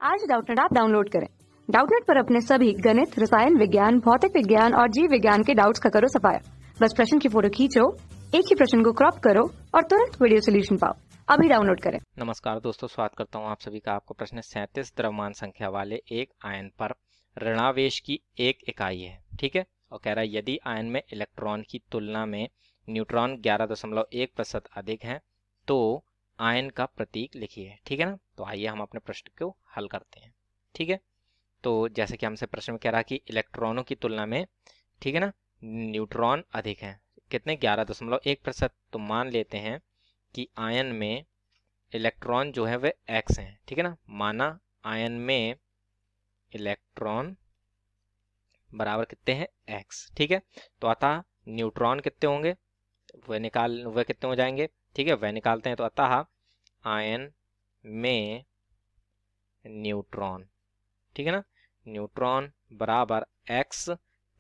आज Doubtnut app download करें। Doubtnut पर अपने सभी गणित, रसायन विज्ञान, भौतिक विज्ञान और जीव विज्ञान के डाउट्स का करो सफाया। बस प्रश्न की फोटो खींचो, एक ही प्रश्न को क्रॉप करो और तुरंत वीडियो सोल्यूशन पाओ। अभी डाउनलोड करें। नमस्कार दोस्तों, स्वागत करता हूं आप सभी का। आपको प्रश्न 37 द्रव्यमान संख्या वाले एक आयन पर ऋणावेश की एक इकाई है, ठीक है। और कह रहा है यदि आयन में इलेक्ट्रॉन की तुलना में न्यूट्रॉन 11.1% अधिक हैं तो आयन का प्रतीक लिखिए, ठीक है ना। तो आइए हम अपने प्रश्न को हल करते हैं, ठीक है। तो जैसे कि हमसे प्रश्न में कह रहा कि इलेक्ट्रॉनों की तुलना में, ठीक है ना, न्यूट्रॉन अधिक हैं, कितने, 11.1%। तो मान लेते हैं कि आयन में इलेक्ट्रॉन जो है वह x हैं, ठीक है ना। माना आयन में इलेक्ट्रॉन बराबर कितने हैं, x, ठीक है। तो अतः न्यूट्रॉन कितने होंगे, वह कितने हो जाएंगे, ठीक है, वह निकालते हैं। तो अतः आयन में न्यूट्रॉन, ठीक है ना, न्यूट्रॉन बराबर x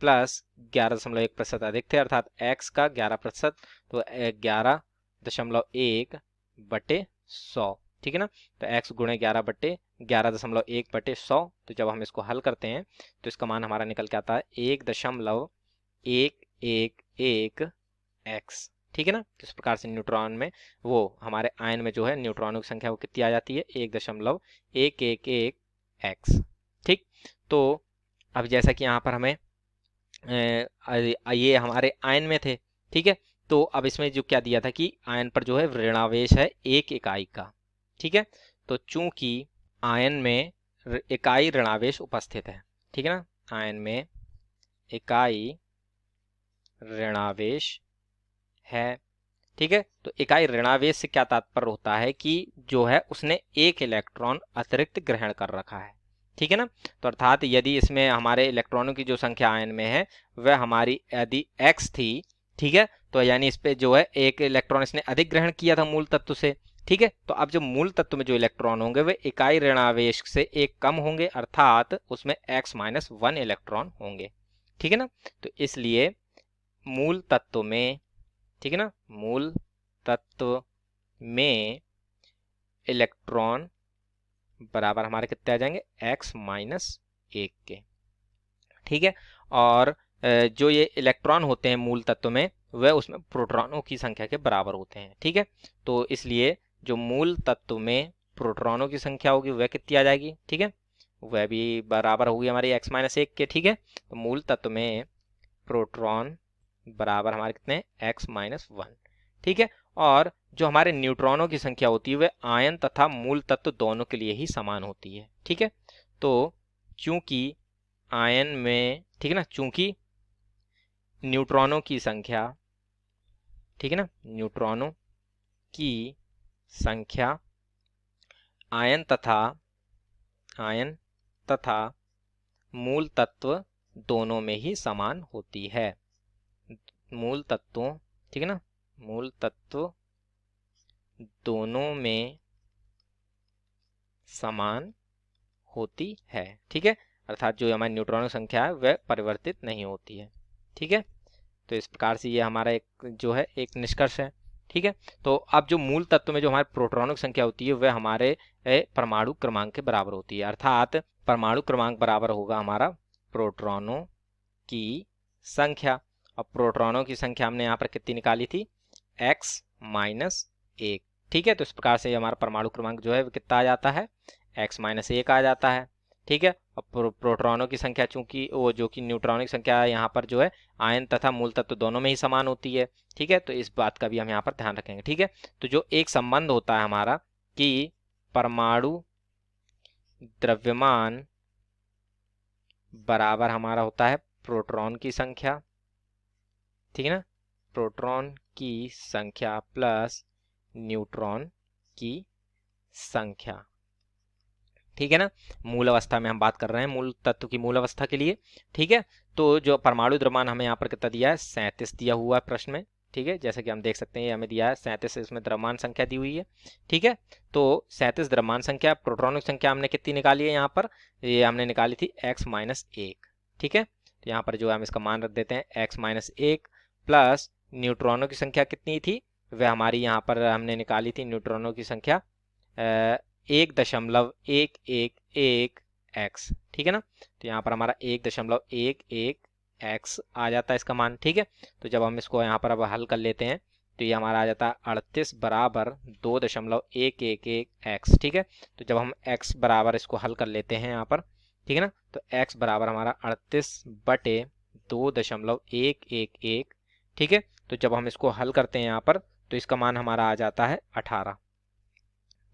प्लस 11.1% अधिक थे, अर्थात x का 11%, तो 11.1/100, ठीक है ना। तो x गुणे 11/11.1/100। तो जब हम इसको हल करते हैं तो इसका मान हमारा निकल के आता है 1.111x, ठीक है ना। इस प्रकार से न्यूट्रॉन में वो हमारे आयन में जो है न्यूट्रॉनों की संख्या वो कितनी आ जाती है, 1.111x, ठीक। तो अब जैसा कि यहाँ पर हमें ये हमारे आयन में थे, ठीक है। तो अब इसमें जो क्या दिया था कि आयन पर जो है ऋणावेश है एक इकाई का, ठीक है। तो चूंकि आयन में इकाई ऋणावेश उपस्थित है, ठीक है ना, आयन में इकाई ऋणावेश है, ठीक है। तो इकाई ऋणावेश से क्या तात्पर्य होता है कि जो है उसने एक इलेक्ट्रॉन अतिरिक्त ग्रहण कर रखा है, ठीक है ना। तो अर्थात यदि इसमें हमारे इलेक्ट्रॉनों की जो संख्या आयन में है वह हमारी यदि x थी, ठीक है, तो यानी इस पे जो है एक इलेक्ट्रॉन इसने अधिक ग्रहण किया था मूल तत्व से, ठीक है। तो अब जो मूल तत्व में जो इलेक्ट्रॉन होंगे वे इकाई ऋणावेश से एक कम होंगे, अर्थात उसमें x-1 इलेक्ट्रॉन होंगे, ठीक है ना। तो इसलिए मूल तत्व में, ठीक है ना, मूल तत्व में इलेक्ट्रॉन बराबर हमारे कितने आ जाएंगे, x-1 के, ठीक है। और जो ये इलेक्ट्रॉन होते हैं मूल तत्व में वह उसमें प्रोटॉनों की संख्या के बराबर होते हैं, ठीक है। तो इसलिए जो मूल तत्व में प्रोटॉनों की संख्या होगी वह कितनी आ जाएगी, ठीक है, वह भी बराबर होगी हमारी x-1 के, ठीक है। तो मूल तत्व में प्रोटॉन बराबर हमारे कितने, x-1, ठीक है। और जो हमारे न्यूट्रॉनों की संख्या होती है वह आयन तथा मूल तत्व दोनों के लिए ही समान होती है, ठीक है। तो चूंकि आयन में, ठीक है ना, चूंकि न्यूट्रॉनों की संख्या, ठीक है ना, न्यूट्रॉनों की संख्या आयन तथा मूल तत्व दोनों में ही समान होती है, मूल तत्वों, ठीक है ना, मूल तत्व दोनों में समान होती है, ठीक है। अर्थात जो हमारी न्यूट्रॉनों की संख्या है वह परिवर्तित नहीं होती है, ठीक है। तो इस प्रकार से ये हमारा एक जो है एक निष्कर्ष है, ठीक है। तो अब जो मूल तत्व में जो हमारे प्रोटॉनों की संख्या होती है वह हमारे परमाणु क्रमांक के बराबर होती है, अर्थात परमाणु क्रमांक बराबर होगा हमारा प्रोटॉनों की संख्या। और प्रोटॉनों की संख्या हमने यहाँ पर कितनी निकाली थी, x-1, ठीक है। तो इस प्रकार से हमारा परमाणु क्रमांक जो है वो कितना आ जाता है, x-1 आ जाता है, ठीक है। और प्रोटॉनों की संख्या चूंकि वो जो कि न्यूट्रॉनों की संख्या यहाँ पर जो है आयन तथा मूल तत्व दोनों में ही समान होती है, ठीक है। तो इस बात का भी हम यहाँ पर ध्यान रखेंगे, ठीक है। तो जो एक संबंध होता है हमारा कि परमाणु द्रव्यमान बराबर हमारा होता है प्रोटॉन की संख्या, ठीक है ना, प्रोटॉन की संख्या प्लस न्यूट्रॉन की संख्या, ठीक है ना। मूल अवस्था में हम बात कर रहे हैं, मूल तत्व की मूल अवस्था के लिए, ठीक है। तो जो परमाणु द्रव्यमान हमें यहाँ पर कितना दिया है, 37 दिया हुआ है प्रश्न में, ठीक है। जैसे कि हम देख सकते हैं ये हमें दिया है 37, इसमें द्रव्यमान संख्या दी हुई है, ठीक है। तो 37 द्रव्यमान संख्या, प्रोटॉनों की संख्या हमने कितनी निकाली है यहाँ पर, ये हमने निकाली थी x-1, ठीक है। तो यहाँ पर जो है हम इसका मान रख देते हैं x-1 प्लस न्यूट्रॉनों की संख्या कितनी थी, वह हमारी यहाँ पर हमने निकाली थी न्यूट्रॉनों की संख्या 1.111x, ठीक है ना। तो यहाँ पर हमारा 1.111x आ जाता है इसका मान, ठीक है। तो जब हम इसको यहाँ पर अब हल कर लेते हैं तो ये हमारा आ जाता है 38 बराबर 2.111x, ठीक है। तो जब हम x बराबर इसको हल कर लेते हैं यहाँ पर, ठीक है ना, तो x बराबर हमारा 38/2.111, ठीक है। तो जब हम इसको हल करते हैं यहाँ पर तो इसका मान हमारा आ जाता है 18,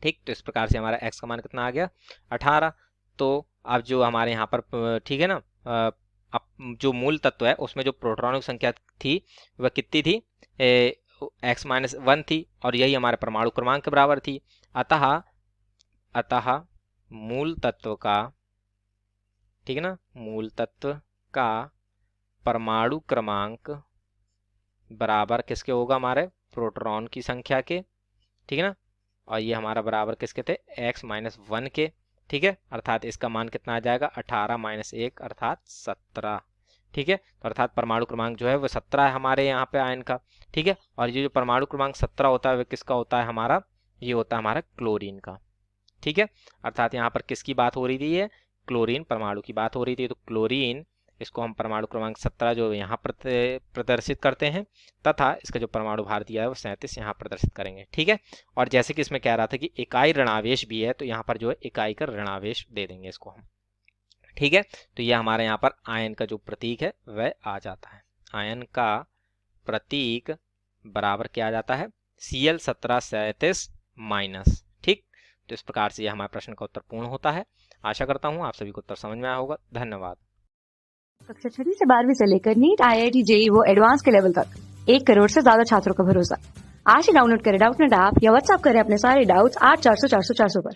ठीक। तो इस प्रकार से हमारा x का मान कितना आ गया, 18। तो अब जो हमारे यहाँ पर, ठीक है ना, अब जो मूल तत्व है उसमें जो प्रोटॉनों की संख्या थी वह कितनी थी, x-1 थी, और यही हमारे परमाणु क्रमांक के बराबर थी। अतः मूल तत्व का, ठीक है ना, मूल तत्व का परमाणु क्रमांक बराबर किसके होगा, हमारे प्रोटॉन की संख्या के, ठीक है ना। और ये हमारा बराबर किसके थे, x-1 के, ठीक है। अर्थात इसका मान कितना आ जाएगा, 18 - 1 अर्थात 17, ठीक है। तो अर्थात परमाणु क्रमांक जो है वो 17 है हमारे यहाँ पे आयन का, ठीक है। और ये जो परमाणु क्रमांक 17 होता है वह किसका होता है, हमारा ये होता है हमारा क्लोरीन का, ठीक है। अर्थात यहाँ पर किसकी बात हो रही थी, ये क्लोरीन परमाणु की बात हो रही थी। तो क्लोरीन, इसको हम परमाणु क्रमांक 17 जो यहाँ प्रदर्शित करते हैं, तथा इसका जो परमाणु भार दिया है वो 37 यहाँ प्रदर्शित करेंगे, ठीक है। और जैसे कि इसमें कह रहा था कि इकाई ऋणावेश भी है, तो यहाँ पर जो है इकाई का ऋणावेश दे देंगे इसको हम, ठीक है। तो ये हमारे यहाँ पर आयन का जो प्रतीक है वह आ जाता है। आयन का प्रतीक बराबर क्या आ जाता है, Cl1737-, ठीक। तो इस प्रकार से ये हमारे प्रश्न का उत्तर पूर्ण होता है। आशा करता हूँ आप सभी को उत्तर समझ में आया होगा। धन्यवाद। कक्षा 6वीं से 12वीं से लेकर नीट, IIT, JEE वो एडवांस के लेवल तक 1 करोड़ से ज्यादा छात्रों का भरोसा। आज ही डाउनलोड करें डाउटनेट ऐप या व्हाट्सएप करें अपने सारे डाउट्स 8400 400 400 पर।